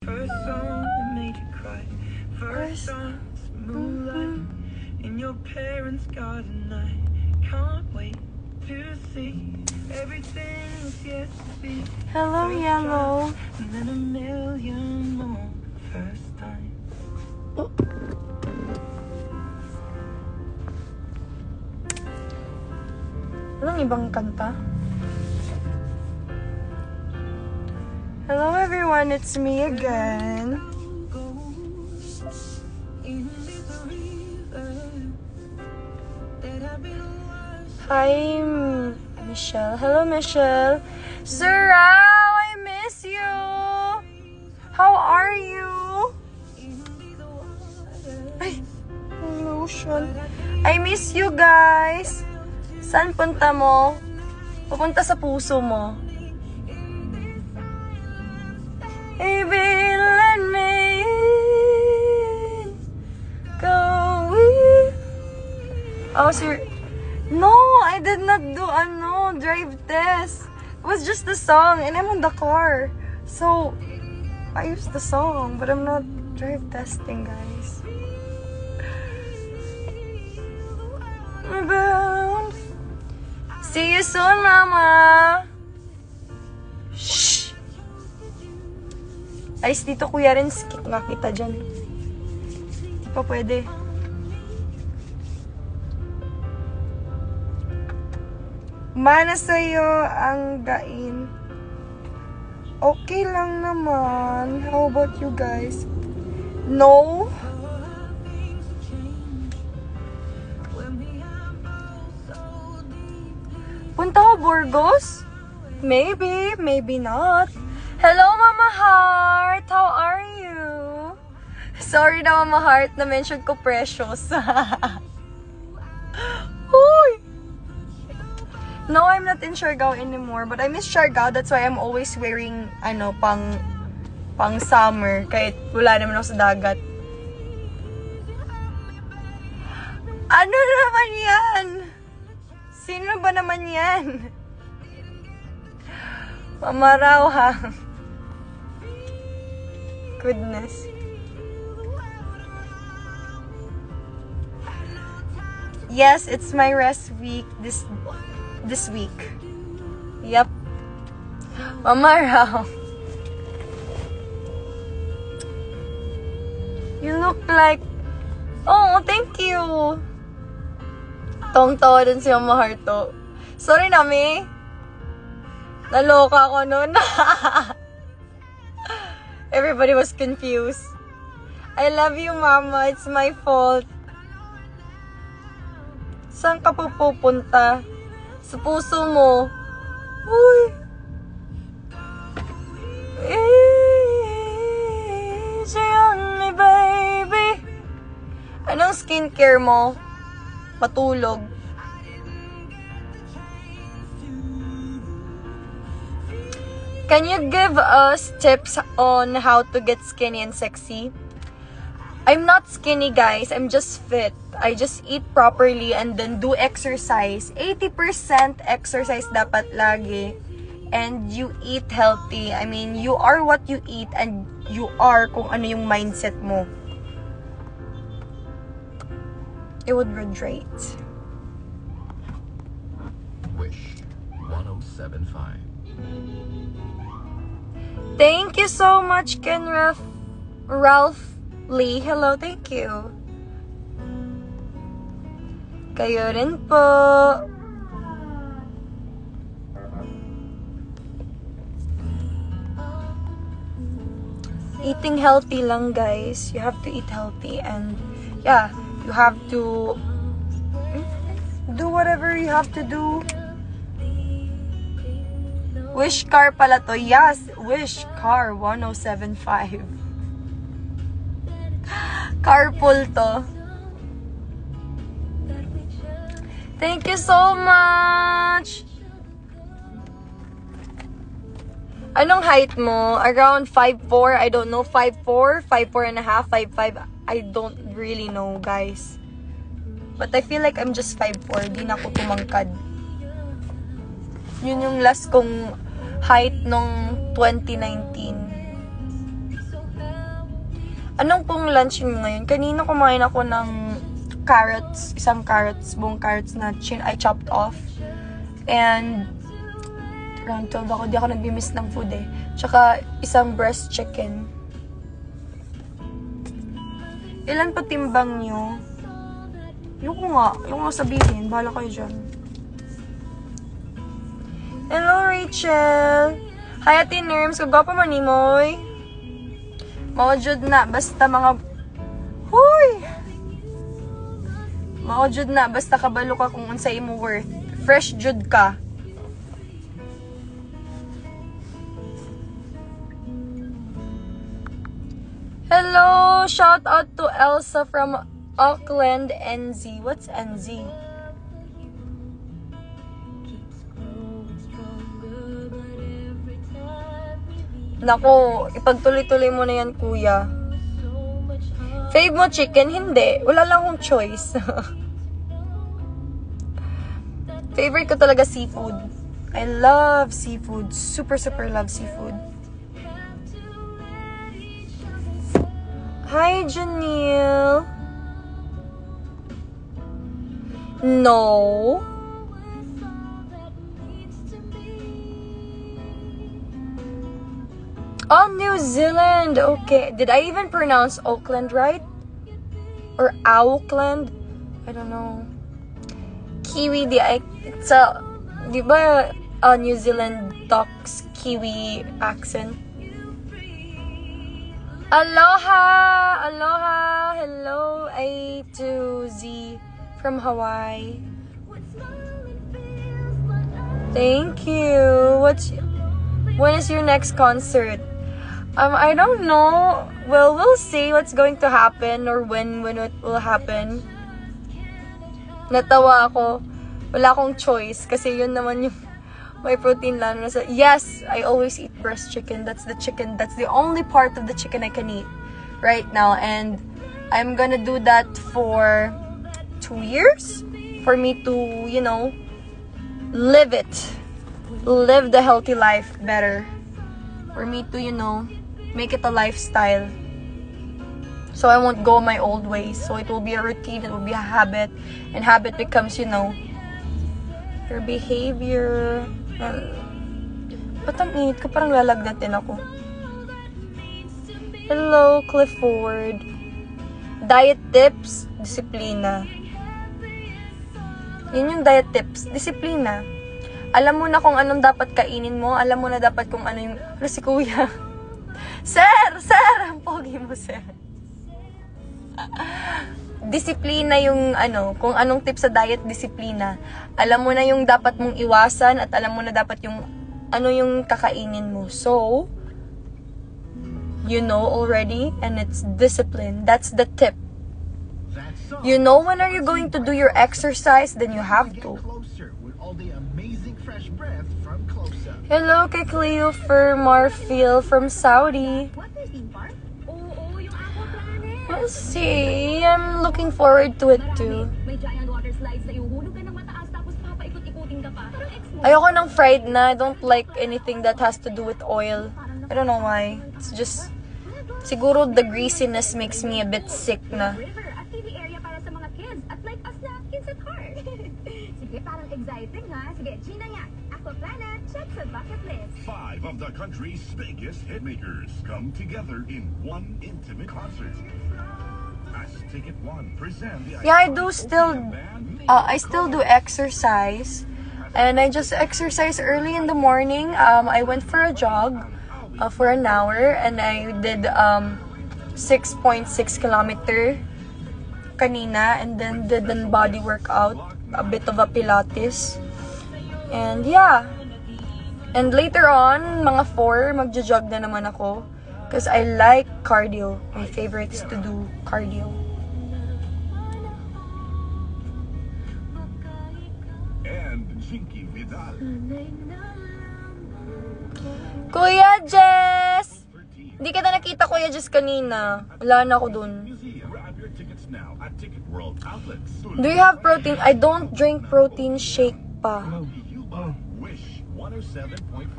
First song that made you cry. First song, moonlight in your parents' garden. I can't wait to see everything that's yet to be. Hello, First Yellow. try, and then a million more. First time. Anong ibang kanta? Hello everyone, it's me again. Hi, Michelle. Hello, Michelle. Sarah, I miss you. How are you? Ay, lotion. I miss you guys. Saan punta mo? Pupunta sa puso mo. Baby, let me in. Go in. Oh, sir. No, I did not do drive test. It was just the song and I'm on the car. So, I used the song, but I'm not drive testing, guys. See you soon, Mama. Shh. Ayos dito, Kuya Ren. Skip nga kita dyan. Hindi pa pwede. Mana sa'yo ang gain. Okay lang naman. How about you guys? No? Punta ko Burgos? Maybe, maybe not. Hello, Mama Heart! How are you? Sorry na, Mama Heart, na-mention ko Precious. Uy! No, I'm not in Siargao anymore, but I miss Siargao. That's why I'm always wearing, pang summer, kahit wala naman ako sa dagat. Ano naman yan? Sino ba naman yan? Mamaraw, ha? Goodness. Yes, it's my rest week this week. Yep. Mamaraw. You look like... Oh, thank you. Tawang-tawa din si Mama Harto. Sorry, Nami. Naloka ako nun. Everybody was confused. I love you, Mama. It's my fault. Saan ka pupunta? Sa puso mo. Uy. Easy on me, baby. Anong skincare mo? Matulog. Can you give us tips on how to get skinny and sexy? I'm not skinny, guys. I'm just fit. I just eat properly and then do exercise. 80% exercise dapat lagi. And you eat healthy. I mean, you are what you eat and you are kung ano yung mindset mo. It would read Wish 1075. Thank you so much, Ken Ralph Lee. Hello, thank you. Kayo rin po. Eating healthy lang, guys. You have to eat healthy and yeah, you have to do whatever you have to do. Wish car pala to. Yes, Wish car 1075. Carpool to. Thank you so much. Anong height mo? Around 5'4", I don't know, 5'4", 5'4 and a half, 5'5", I don't really know, guys. But I feel like I'm just 5'4", di na ako tumangkad. Yun yung last kong height nung 2019. Anong pong lunch mo ngayon? Kanina kumain ako ng carrots, buong carrots na I chopped off. And around 12 ako, di ako nag-miss ng food eh. Tsaka isang breast chicken. Ilan pa timbang nyo? Yung nga sabihin, bahala kayo dyan. Hello, Rachel! Hi, Ate Nerms, kagwapa man ni Moy. Maojud na, basta mga... Huy! Maojud na, basta kabalo ka kung unsay mo worth. Fresh jud ka. Hello! Shout out to Elsa from Auckland, NZ. What's NZ? Nako, ipagtuloy-tuloy mo na yan, kuya. Fave mo chicken? Hindi. Wala lang akong choice. Favorite ko talaga seafood. I love seafood. Super, super love seafood. Hi, Janelle. No. Oh, New Zealand. Okay. Did I even pronounce Auckland right? Or Auckland? I don't know. Kiwi, di ba New Zealand talks Kiwi accent? Aloha! Aloha! Hello, A to Z from Hawaii. Thank you. When is your next concert? I don't know. Well, we'll see what's going to happen or when it will happen. Natawa ako. Wala akong choice kasi yun naman yung may protein lalo na sa... Yes, I always eat breast chicken. That's the chicken. That's the only part of the chicken I can eat right now. And I'm gonna do that for 2 years for me to, live it. Live the healthy life better. For me to, make it a lifestyle. So I won't go my old ways. So it will be a routine, it will be a habit. And habit becomes, your behavior. Ba't ang init ko? Parang lalagnatin ako. Hello, Clifford. Diet tips, disiplina. Yun yung diet tips, disiplina. Alam mo na kung anong dapat kainin mo. Alam mo na dapat kung ano yung... Ano si kuya? Sir! Ang pogi mo, sir. Disiplina yung kung anong tip sa diet, disiplina. Alam mo na yung dapat mong iwasan at alam mo na dapat yung yung kakainin mo. So, you know already and it's discipline. That's the tip. You know when are you going to do your exercise, then you have to. Hello kay Cleofer Marfil from Saudi. We'll see. I'm looking forward to it too. Ayoko ng fried na. I don't like anything that has to do with oil. I don't know why. It's just... Siguro the greasiness makes me a bit sick na. Sige, parang exciting ha. Sige, Gina yan. Aquaplanet, check sa bucket list. 5 of the country's biggest hitmakers come together in one intimate concert. As Ticket One present the... Yeah, I still do exercise. And I just exercise early in the morning. I went for a jog for an hour. And I did 6.6 kilometer kanina. And then did a body workout. A bit of a Pilates. And yeah. And later on, mga 4, magja-jog na naman ako. Because I like cardio. My favorite is to do cardio. And Jinky Vidal. Kuya Jess! Hindi kita nakita, Kuya Jess, kanina. Wala na ako dun. Grab your tickets now at Ticket World outlets. Do you have protein? I don't drink protein shake pa. Wish 107.5.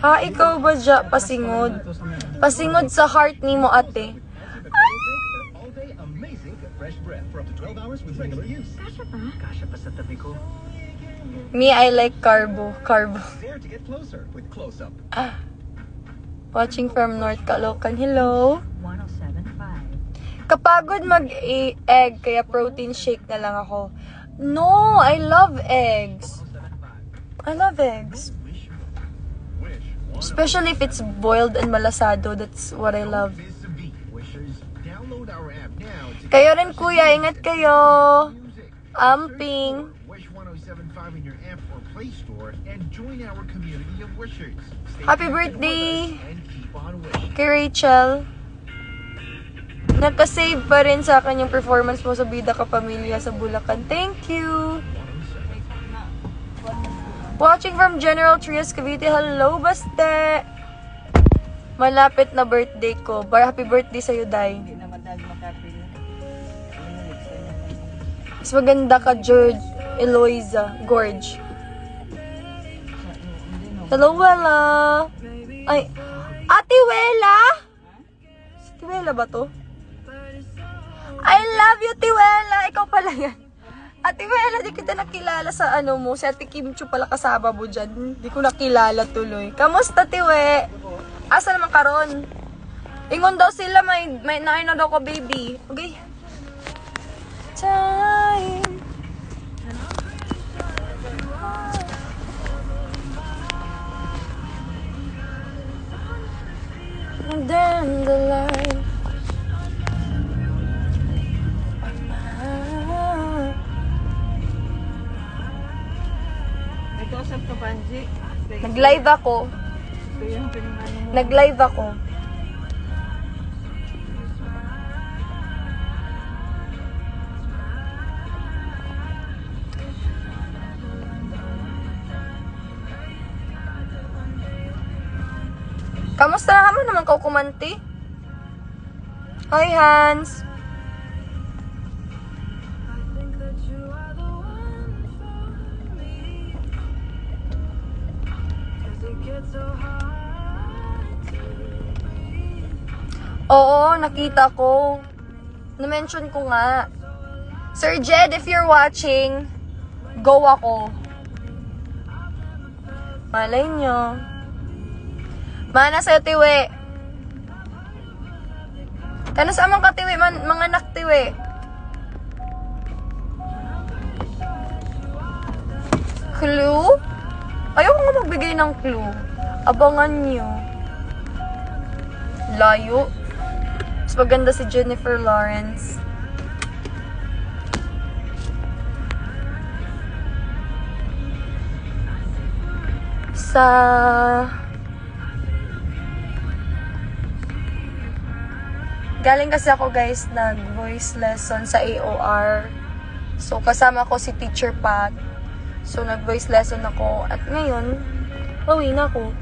Ha, ikaw ba dyan? Pasingod. Pasingod sa heart ni mo, ate. Ay, 12 hours with regular use. Kasha pa? Kasha pa sa tabi ko. Me, I like carbo. Carbo. Dare to get closer with close-up. Watching from North Caloocan. Hello. 107.5. Kapagod mag-egg, kaya protein shake na lang ako. No, I love eggs. I love eggs. Especially if it's boiled and malasado. That's what I love. Miss a beat. Wishers, download our app now to Kayo rin, kuya. Ingat kayo. Amping. Wish 107.5 in your app or Play Store and join our community of wishers. Stay Happy connected with birthday. us and keep on wishing. Kay Rachel. Nagka-save pa rin sa akin yung performance mo sa Bida Ka Pamilya sa Bulacan. Thank you. Watching from General Trias, Cavite. Hello, Baste. Malapit na birthday ko. Happy birthday sa'yo, Day. Mas maganda ka, George Eloisa Gorge. Hello, Wella. Ay, Ate Wella? Si Tiwela ba to? I love you, Tiwela. Ikaw pala yan. Ate Wella, di kita nakilala sa ano mo. Si Ate Kim Chu pala kasama mo dyan. Di ko nakilala tuloy. Kamusta, Tiwe? Asa naman karon? Ingon daw sila, may nain na daw ko, baby. Okay. Time. And then the line. Nag-usap ka, Panji. Nag-live ako. Ito yung pinangano mo. Nag-live ako. Kamusta naman ka kumanti? Hi, Hans. Oo, nakita ko. Na-mention ko nga. Sir Jed, if you're watching, go ako. Malay nyo. Mana sa'yo, Tiwe. Kano sa amang katiwi, mga anak, Tiwe? Clue? Ayoko nga magbigay ng clue. Abangan nyo. Layo. Mas maganda si Jennifer Lawrence. Sa... Galing kasi ako, guys, nag-voice lesson sa AOR. So, kasama ko si Teacher Pat. So, nag-voice lesson ako. At ngayon, pauwi na ako.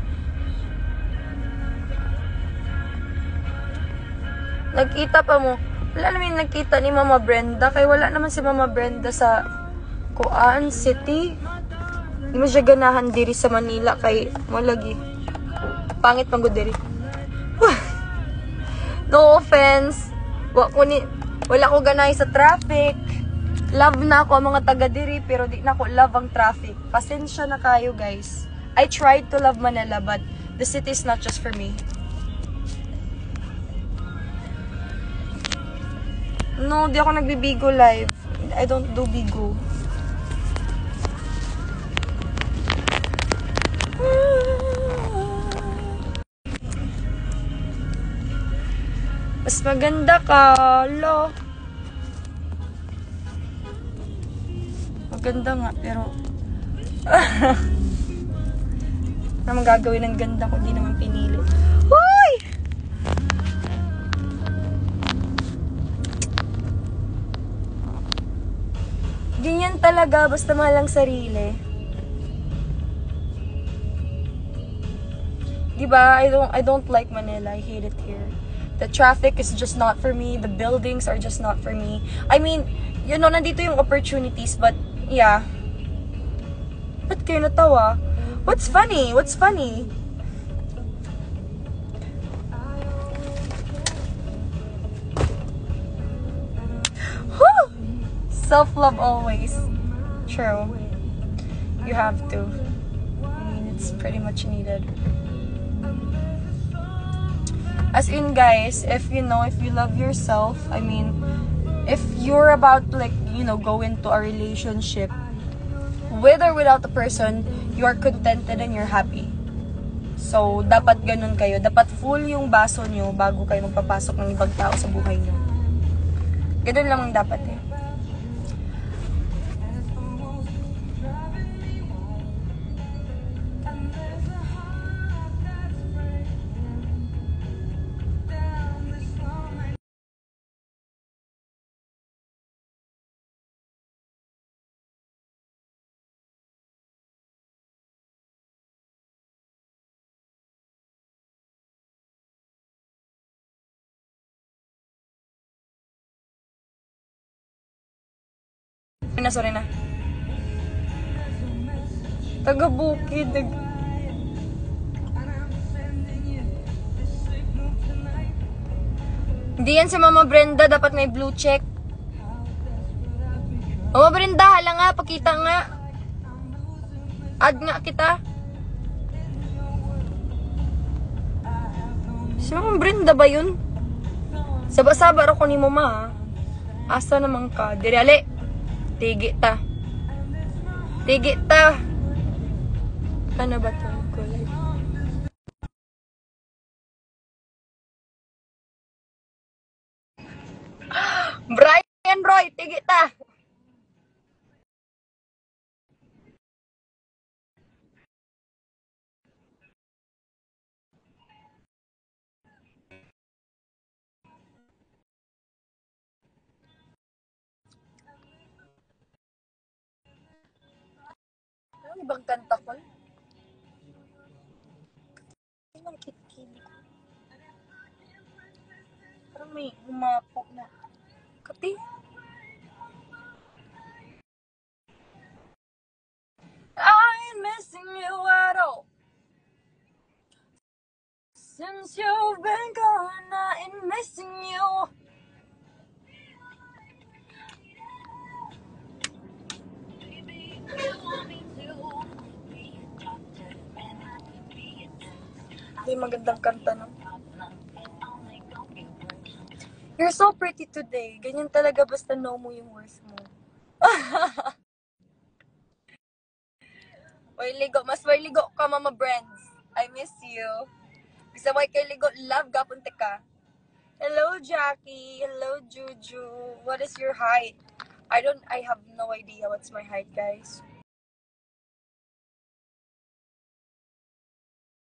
Nagkita pa mo. Wala naman yung nagkita ni Mama Brenda. Kaya wala naman si Mama Brenda sa Kuan City. Hindi mo siya ganahan diri sa Manila. Kay malagi. Pangit pang diri. No offense. Wala ko ganahay sa traffic. Love na ako ang mga taga diri. Pero di na ako love ang traffic. Pasensya na kayo, guys. I tried to love Manila, but the city is not just for me. No, di ako nagbibigo live. I don't do bigo. Mas maganda ka, lo. Maganda nga, pero... Ano naman gagawin ng ganda kung di naman pinili? Uy! Ganyan talaga, basta mahal ang sarili. Diba? I don't like Manila. I hate it here. The traffic is just not for me. The buildings are just not for me. I mean, you know, nandito yung opportunities, but yeah. Ba't kayo natawa? What's funny? What's funny? Whew! Self-love always. True. You have to. I mean, it's pretty much needed. As in, guys, if you love yourself, I mean, if you're about to, like, go into a relationship, with or without the person, you are contented and you're happy. So, dapat ganun kayo. Dapat full yung baso nyo bago kayo magpapasok ng ibang tao sa buhay nyo. Ganun lang ang dapat eh. Sorry na. Taga-Bukid. Hindi yan si Mama Brenda. Dapat may blue check. Mama Brenda, hala nga. Pakita nga. Add nga kita. Si Mama Brenda ba yun? Saba-saba ako ni Mama. Asa naman ka? Dirali. Tigi ta. Tigi ta. Ano ba ito? Brian Roy, tigi ta. Ano ibang kanta ko? Anong kitkili ko? Parang may umapo na. Kati? I'm missing you at all. Since you've been gone, I'm missing you. Hindi magandang kanta no? You're so pretty today. Ganyan talaga basta know mo yung worth mo. Mas may ligo ka, Mama Brands. I miss you. Bisa may kay ligo, love gapunte ka. Hello, Jackie. Hello, Juju. What is your height? I have no idea what's my height, guys.